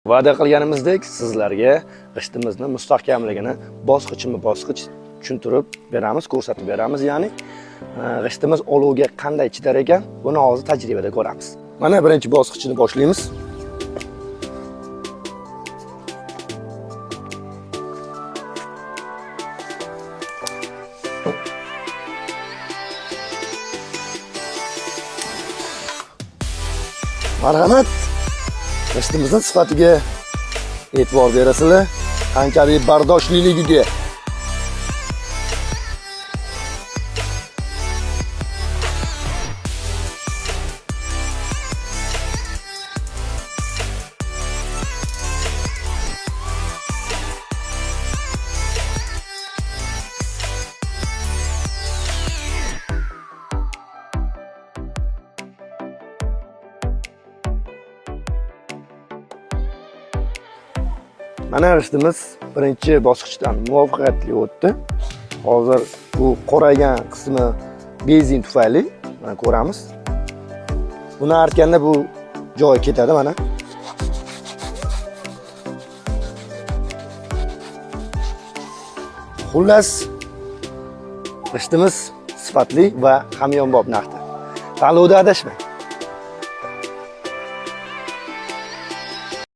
Va'da qilganimizdek sizlarga g'ishtimizni mustahkamligini bosqichma-bosqich tushuntirib beramiz, ko'rsatib beramiz. Ya'ni g'ishtimiz olovga qanday chidar ekan, buni hozir tajribada ko'ramiz. Mana birinchi bosqichini boshlaymiz. Marhamat. G'ishtimizning sifatiga e'tibor berasizlar, qanchalik bardoshligiga. Mana g'ishtimiz birinchi bosqichdan muvaffaqiyatli o'tdi. Hozir bu qoraygan qismi benzin tufayli mana ko'ramiz. Buni artganda bu joy ketadi mana. Xullas, g'ishtimiz sifatli va hamyonbop narxda. Tanlovda adashmang.